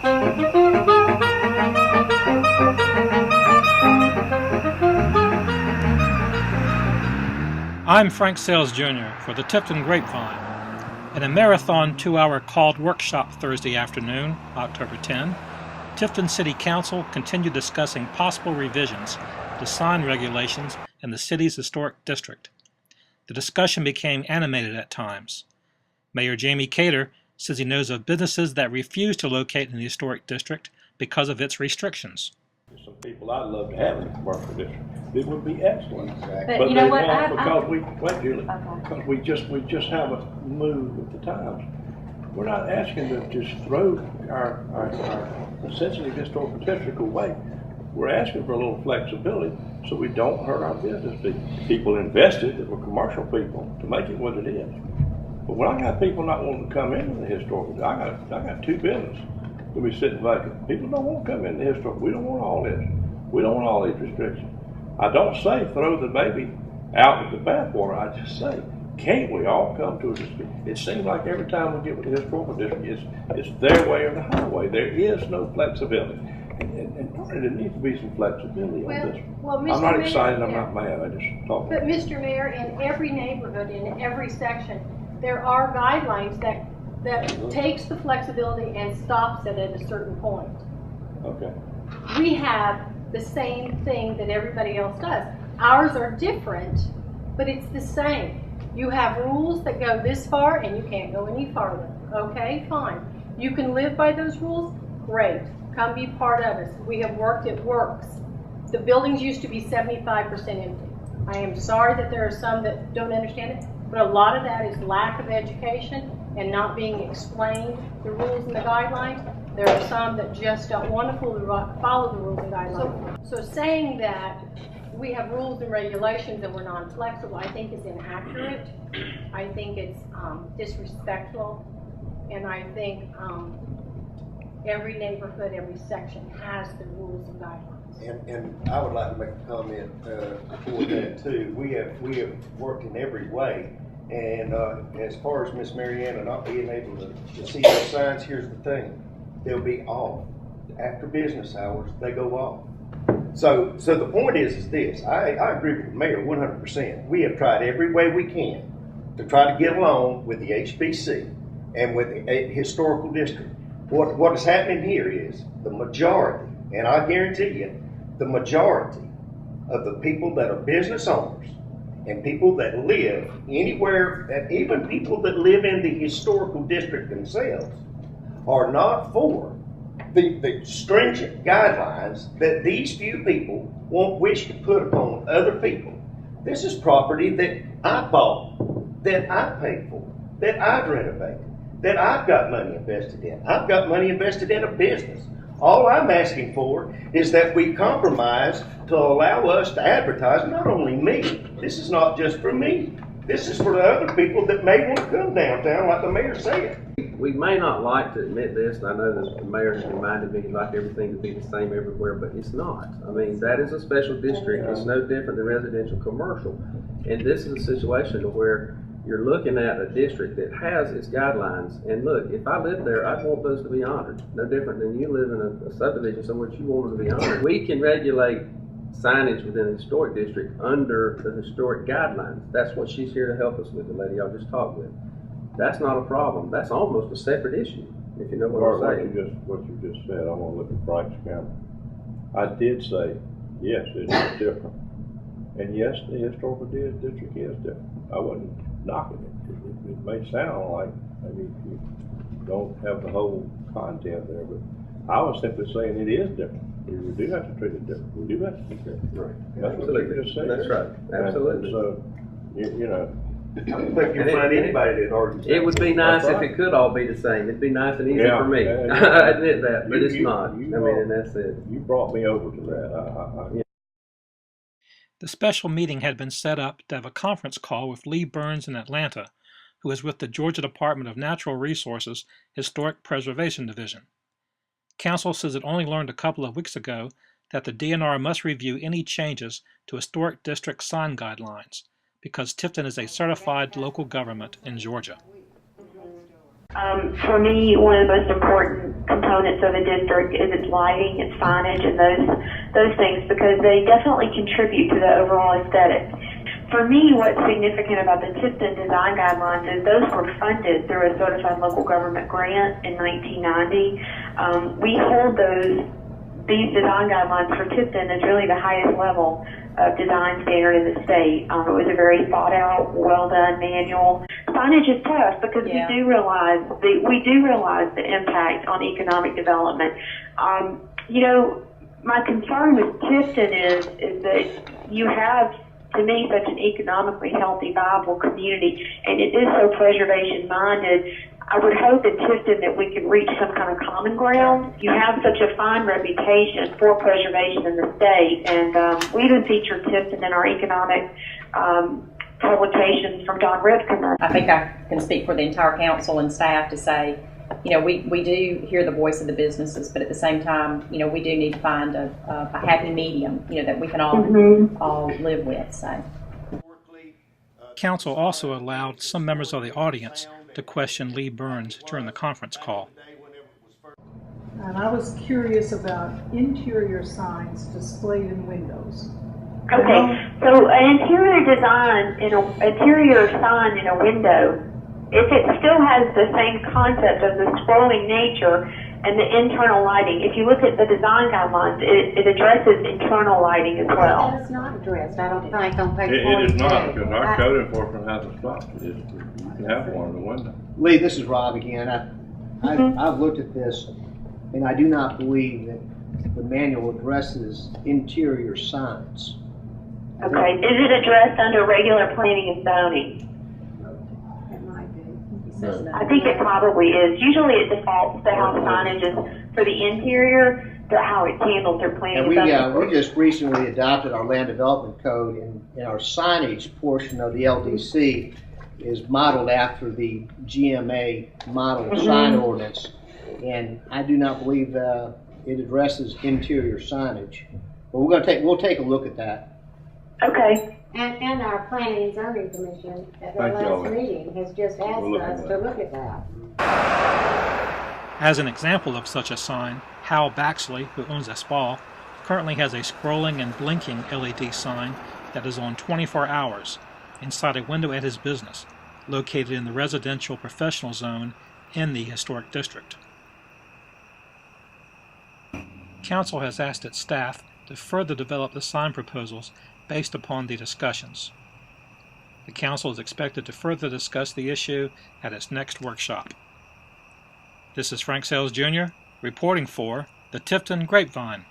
I'm Frank Sayles Jr. for the Tifton Grapevine. In a marathon 2-hour called workshop Thursday afternoon, October 10, Tifton City Council continued discussing possible revisions to sign regulations in the city's historic district. The discussion became animated at times. Mayor Jamie Cater says he knows of businesses that refuse to locate in the historic district because of its restrictions. Some people I'd love to have in the commercial district. It would be excellent. Exactly. But you know they what? won't because we just haven't moved with the times. We're not asking to just throw our essentially historical district away. We're asking for a little flexibility so we don't hurt our business people invested that were commercial people to make it what it is. But when I got people not wanting to come into the historical, I got two businesses that be sitting vacant. People don't want to come into the historical. We don't want all this. We don't want all these restrictions. I don't say throw the baby out with the bathwater. I just say, can't we all come to a district? It seems like every time we get with the historical district, it's their way or the highway. There is no flexibility. And there needs to be some flexibility on this. Well, I'm not excited, I'm not mad, I just talk. But Mr. Mayor, in every neighborhood, in every section, there are guidelines that takes the flexibility and stops it at a certain point. Okay. We have the same thing that everybody else does. Ours are different, but it's the same. You have rules that go this far and you can't go any farther. Okay, fine. You can live by those rules? Great. Come be part of us. We have worked, it works. The buildings used to be 75% empty. I am sorry that there are some that don't understand it, but a lot of that is lack of education and not being explained the rules and the guidelines. There are some that just don't want to follow the rules and guidelines. So saying that we have rules and regulations and we're non-flexible, I think is inaccurate. I think it's disrespectful, and I think every neighborhood, every section has the rules and guidelines. And I would like to make a comment before that too. We have worked in every way, and as far as Miss Mariana not being able to see those signs, here's the thing: they'll be off after business hours. They go off. So the point is this: I agree with the mayor 100%. We have tried every way we can to try to get along with the HBC and with the historical district. What is happening here is the majority, and I guarantee you, the majority of the people that are business owners and people that live anywhere, and even people that live in the historical district themselves, are not for the stringent guidelines that these few people won't wish to put upon other people. This is property that I bought, that I paid for, that I've renovated, that I've got money invested in. I've got money invested in a business. All I'm asking for is that we compromise to allow us to advertise, not only me. This is not just for me. This is for the other people that may want to come downtown, like the mayor said. We may not like to admit this, and I know that the mayor has reminded me he'd like everything to be the same everywhere, but it's not. I mean, that is a special district. It's no different than residential commercial. And this is a situation where you're looking at a district that has its guidelines. And look, if I lived there, I'd want those to be honored. No different than you live in a subdivision somewhere that you want them to be honored. We can regulate signage within a historic district under the historic guidelines. That's what she's here to help us with, the lady I just talked with. That's not a problem. That's almost a separate issue, if you know what I'm saying. What you just said, I want to look at Frank's camera. I did say, yes, it is different. And yes, the historical district is different. I wasn't knocking it. It may sound like maybe you don't have the whole content there, but I was simply saying it is different. We do have to treat it different. We do have to be different. Right. That's Absolutely. what you just said. That's right. Absolutely. And so, you know, I don't think you'll find anybody that argues. It would be nice if it could all be the same. It'd be nice and easy for me. I admit that, but it's not. And that's it. You brought me over to that. The special meeting had been set up to have a conference call with Lee Burns in Atlanta, who is with the Georgia Department of Natural Resources Historic Preservation Division. Council says it only learned a couple of weeks ago that the DNR must review any changes to historic district sign guidelines, because Tifton is a certified local government in Georgia. For me, one of the most important components of a district is its lighting, its signage, and those things, because they definitely contribute to the overall aesthetic. For me, what's significant about the Tifton design guidelines is those were funded through a certified local government grant in 1990. We hold these design guidelines for Tifton as really the highest level of design standard in the state. It was a very thought out, well done manual. Signage is tough because we do realize the impact on economic development. My concern with Tifton is that you have, to me, such an economically healthy, viable community, and it is so preservation-minded. I would hope in Tifton that we could reach some kind of common ground. You have such a fine reputation for preservation in the state, and we even feature Tifton in our economic publications from Don Rivkin. I think I can speak for the entire council and staff to say, we do hear the voice of the businesses, but at the same time, we do need to find a happy medium, that we can all live with. So, Council also allowed some members of the audience to question Lee Burns during the conference call. And I was curious about interior signs displayed in windows. Okay, so an interior sign in a window, if it still has the same concept of the scrolling nature and the internal lighting, if you look at the design guidelines, it addresses internal lighting as well. That is not addressed, I don't think, on page 42. It is not, because our code enforcement has a spot for this. You can have one in the window. Lee, this is Rob again. I've looked at this, and I do not believe that the manual addresses interior signs. Okay, is it addressed under regular planning and zoning? It might be. I think it probably is. Usually it defaults to how signage is for the interior, to how it's handled through planning and zoning. We just recently adopted our land development code, and our signage portion of the LDC is modeled after the GMA model sign ordinance, and I do not believe it addresses interior signage. But we'll take a look at that. Okay. And our Planning and Zoning Commission at their last meeting has just asked us to look at that. As an example of such a sign, Hal BAXLEY, who owns a spa, currently has a scrolling and blinking LED sign that is on 24 hours inside a window at his business, located in the residential professional zone in the historic district. Council has asked its staff to further develop the sign proposals based upon the discussions. The Council is expected to further discuss the issue at its next workshop. This is Frank Sayles Jr. reporting for the Tifton Grapevine.